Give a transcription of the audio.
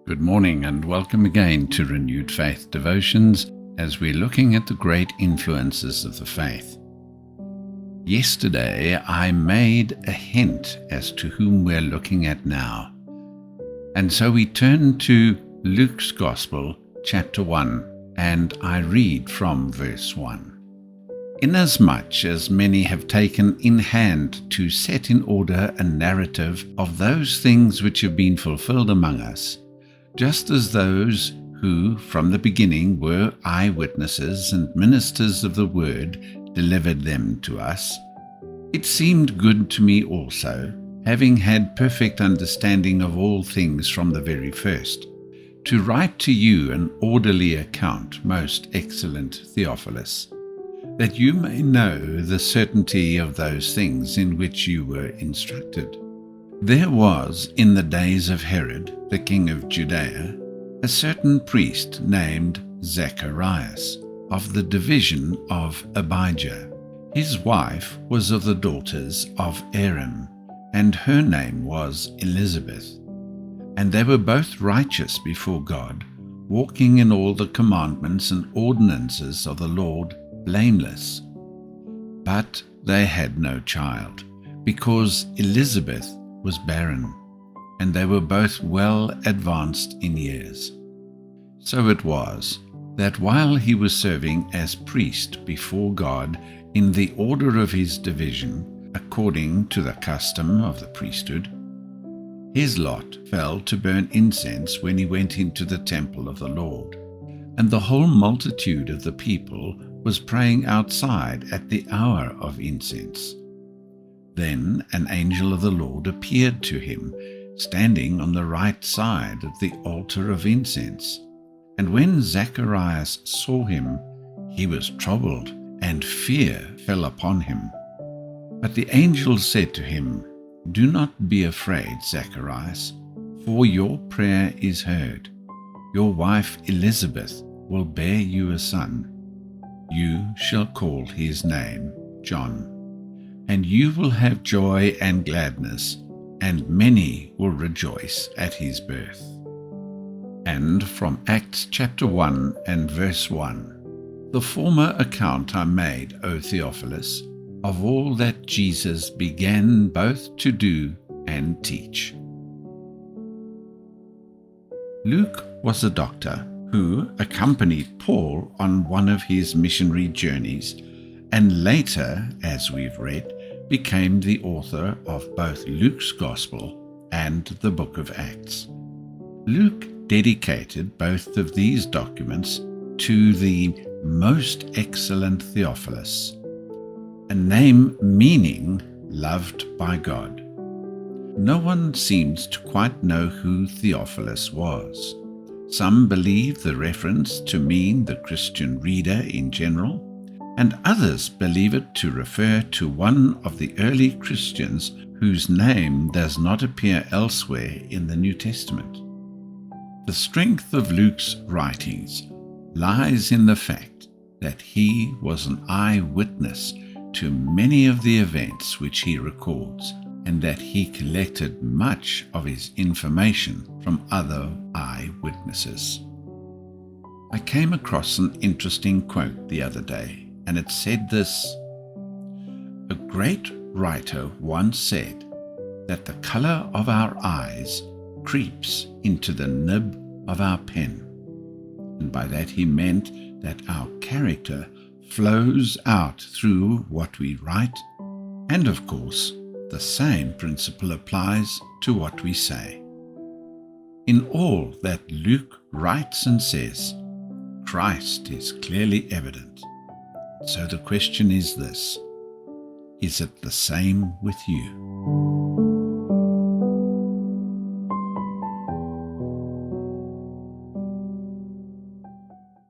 Good morning and welcome again to Renewed Faith Devotions as we're looking at the great influences of the faith. Yesterday I made a hint as to whom we're looking at now. And so we turn to Luke's Gospel, chapter 1, and I read from verse 1. Inasmuch as many have taken in hand to set in order a narrative of those things which have been fulfilled among us, just as those who from the beginning were eyewitnesses and ministers of the word delivered them to us, it seemed good to me also, having had perfect understanding of all things from the very first, to write to you an orderly account, most excellent Theophilus, that you may know the certainty of those things in which you were instructed. There was in the days of Herod, the king of Judea, a certain priest named Zacharias, of the division of Abijah. His wife was of the daughters of Aaron, and her name was Elizabeth. And they were both righteous before God, walking in all the commandments and ordinances of the Lord blameless. But they had no child, because Elizabeth was barren, and they were both well advanced in years. So it was that while he was serving as priest before God in the order of his division, according to the custom of the priesthood, his lot fell to burn incense when he went into the temple of the Lord. And the whole multitude of the people was praying outside at the hour of incense. Then an angel of the Lord appeared to him, standing on the right side of the altar of incense. And when Zacharias saw him, he was troubled, and fear fell upon him. But the angel said to him, "Do not be afraid, Zacharias, for your prayer is heard. Your wife Elizabeth will bear you a son. You shall call his name John. And you will have joy and gladness, and many will rejoice at his birth." And from Acts chapter 1 and verse 1, "The former account I made, O Theophilus, of all that Jesus began both to do and teach." Luke was a doctor who accompanied Paul on one of his missionary journeys, and later, as we've read, became the author of both Luke's Gospel and the book of Acts. Luke dedicated both of these documents to the most excellent Theophilus, a name meaning loved by God. No one seems to quite know who Theophilus was. Some believe the reference to mean the Christian reader in general, and others believe it to refer to one of the early Christians whose name does not appear elsewhere in the New Testament. The strength of Luke's writings lies in the fact that he was an eyewitness to many of the events which he records, and that he collected much of his information from other eyewitnesses. I came across an interesting quote the other day, and it said this: "A great writer once said that the color of our eyes creeps into the nib of our pen." And by that he meant that our character flows out through what we write, and of course, the same principle applies to what we say. In all that Luke writes and says, Christ is clearly evident. So the question is this: is it the same with you?